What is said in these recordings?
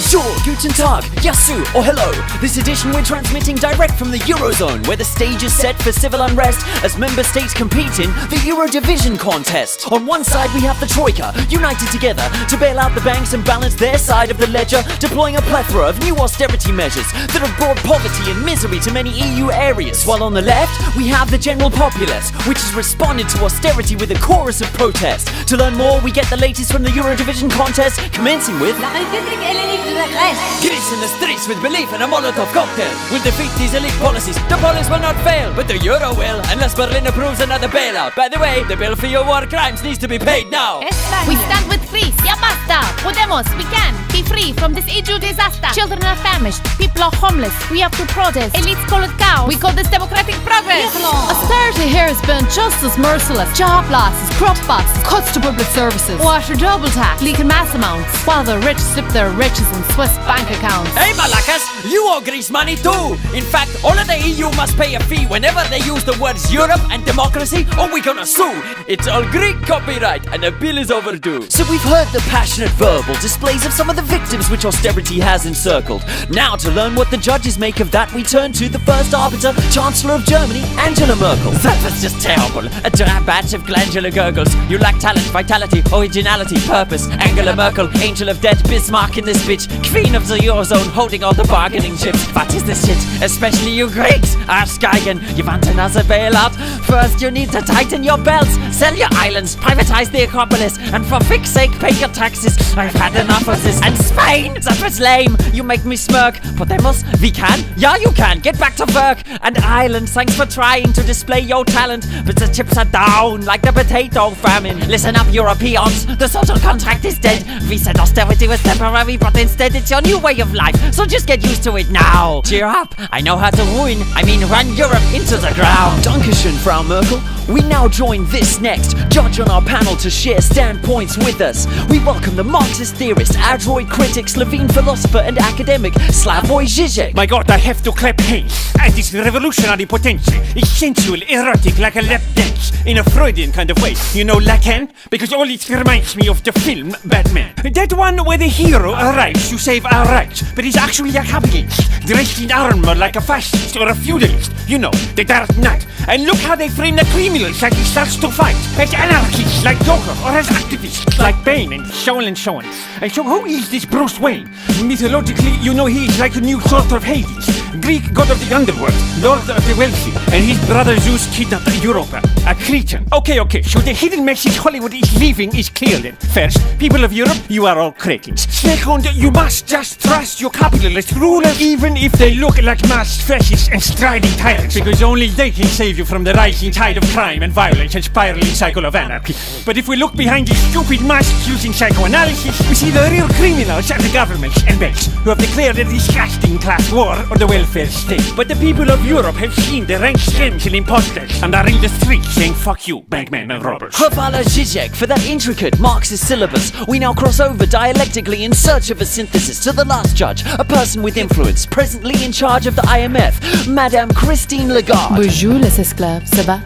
Bonjour, guten tag, yasu, or hello. This edition we're transmitting direct from the Eurozone, where the stage is set for civil unrest as member states compete in the EuroDiVision Contest. On one side we have the Troika, united together to bail out the banks and balance their side of the ledger, deploying a plethora of new austerity measures that have brought poverty and misery to many EU areas. While on the left, we have the general populace, which has responded to austerity with a chorus of protest. To learn more, we get the latest from the EuroDiVision Contest, commencing with La République hellénique de la Grèce. Greece in the streets with belief in a Molotov cocktail will defeat these elite policies. The police will not fail, but the euro will, unless Berlin approves another bailout. By the way, the bill for your war crimes needs to be paid now. Espagne. We stand with Greece. Ya basta. Podemos. We can. Be free from this EU disaster. Children are famished. People are homeless. We have to protest. Elites call it chaos. We call this democratic progress. Austerity here has been just as merciless. Job losses, crop bosses, cuts to public services, water double tax, leaking mass amounts, while the rich slip their riches in Swiss bank accounts. Hey Malakas, you owe Greece money too. In fact, all of the EU must pay a fee whenever they use the words Europe and democracy, or we're gonna sue. It's all Greek copyright and the bill is overdue. So we've heard the passionate verbal displays of some of the victims which austerity has encircled. Now to learn what the judges make of that, we turn to the first arbiter, Chancellor of Germany, Angela Merkel. That was just terrible. A drab batch of glandular gurgles. You lack talent, vitality, originality, purpose. Angela Merkel, angel of death, Bismarck in this bitch, queen of the Eurozone, holding all the bargaining chips. What is this shit? Especially you Greeks. Arschgeigen, you want another bailout? First you need to tighten your belts, sell your islands, privatize the Acropolis, and for fix's sake pay your taxes. I've had enough of this. And Spain, that was lame. You make me smirk. Podemos, we can? Yeah, you can. Get back to work. And Ireland, thanks for trying to display your talent, but the chips are down like the potato famine. Listen up, Europeans. The social contract is dead. We said austerity was temporary, but instead it's your new way of life. So just get used to it now. Cheer up. I know how to run Europe into the ground. Dankeschön, Frau Merkel. We now join this next judge on our panel to share standpoints with us. We welcome the Marxist theorist, adroit critic, Slovene philosopher and academic, Slavoj Žižek. My God, I have to clap hands at this revolutionary potential. It's sensual, erotic, like a lap dance, in a Freudian kind of way. You know Lacan? Because all it reminds me of the film Batman. That one where the hero arrives to save our rights, but he's actually a capitalist, dressed in armor like a fascist or a feudalist. You know, the Dark Knight. And look how they frame the criminals as he starts to fight. As anarchists like Joker, or as activists like Bane, and so on and so on. And so who is this Bruce Wayne? Mythologically, you know he is like a new sort of Hades, Greek god of the underworld, lord of the wealthy, and his brother Zeus kidnapped Europa, a Cretan. Okay, so the hidden message Hollywood is leaving is clear then. First, people of Europe, you are all cretins. Second, you must just trust your capitalist rulers, even if they look like masked fascists and striding tyrants, because only they can save you from the rising tide of crime and violence and spiraling cycle of anarchy. But if we look behind these stupid masks using psychoanalysis, we see the real criminals are the governments and banks, who have declared a disgusting class war on the welfare state. But the people of Europe have seen the rank scams and imposters and are in the streets saying fuck you, bankmen and robbers. Hvala Žižek for that intricate Marxist syllabus. We now cross over dialectically in search of a synthesis to the last judge, a person with influence, presently in charge of the IMF, Madame Christine Lagarde. Bonjour, les esclaves, ça va?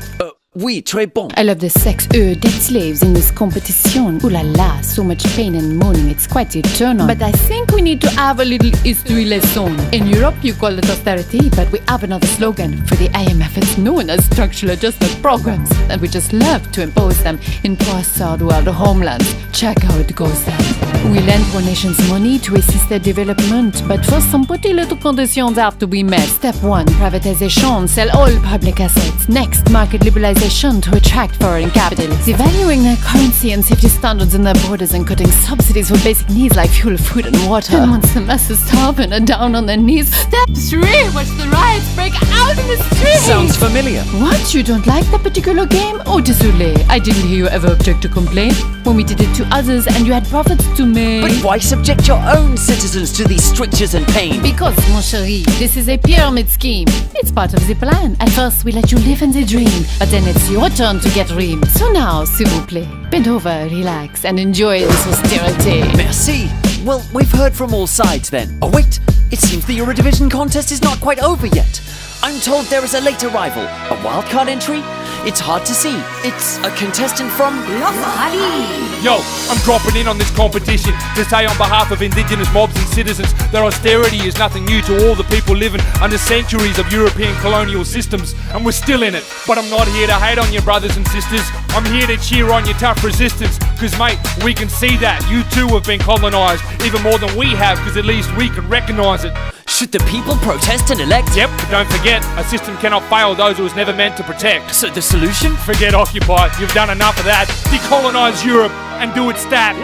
Oui, très bon. I love the sex dead slaves in this competition. Ooh la la, so much pain and moaning, it's quite eternal. But I think we need to have a little history lesson. In Europe, you call it austerity, but we have another slogan. For the IMF, it's known as structural adjustment programs, and we just love to impose them in poor third world homelands. Check how it goes then. We lend poor nations money to assist their development, but first some pretty little conditions have to be met. Step 1, privatization, sell all public assets. Next, market liberalization to attract foreign capital, devaluing their currency and safety standards in their borders, and cutting subsidies for basic needs like fuel, food and water. And once the masses starve and are down on their knees, step 3, watch the riots break out in the streets. Sounds familiar. What? You don't like that particular game? Oh, désolé, I didn't hear you ever object to complain when we did it to others and you had profits to make. But why subject your own citizens to these strictures and pain? Because, mon chéri, this is a pyramid scheme. It's part of the plan. At first we let you live in the dream, but then it's your turn to get reamed. So now, s'il vous plaît, bend over, relax, and enjoy this austerity. Merci. Well, we've heard from all sides then. Oh wait, it seems the EuroDiVision Contest is not quite over yet. I'm told there is a late arrival, a wildcard entry. It's hard to see. It's a contestant from l'Australie. Yo, I'm dropping in on this competition to say on behalf of Indigenous mobs and citizens that austerity is nothing new to all the people living under centuries of European colonial systems, and we're still in it. But I'm not here to hate on you, brothers and sisters. I'm here to cheer on your tough resistance, cause mate, we can see that you too have been colonised, even more than we have, cause at least we can recognise it. Should the people protest and elect? Yep, but don't forget, a system cannot fail those it was never meant to protect. So the solution? Forget Occupy, you've done enough of that. Decolonise Europe and do it stat.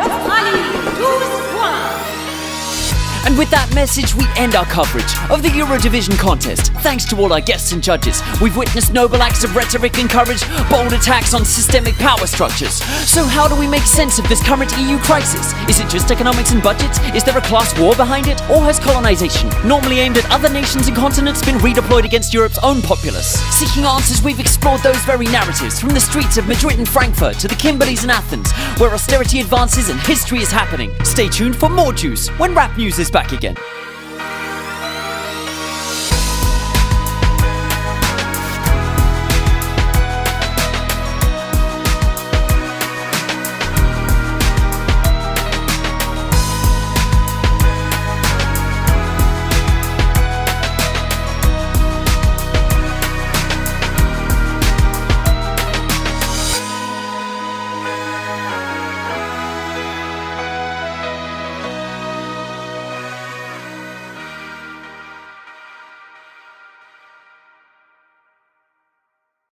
And with that message, we end our coverage of the EuroDiVision Contest. Thanks to all our guests and judges, we've witnessed noble acts of rhetoric and courage, bold attacks on systemic power structures. So how do we make sense of this current EU crisis? Is it just economics and budgets? Is there a class war behind it? Or has colonization, normally aimed at other nations and continents, been redeployed against Europe's own populace? Seeking answers, we've explored those very narratives, from the streets of Madrid and Frankfurt to the Kimberleys and Athens, where austerity advances and history is happening. Stay tuned for more juice when Rap News is back again.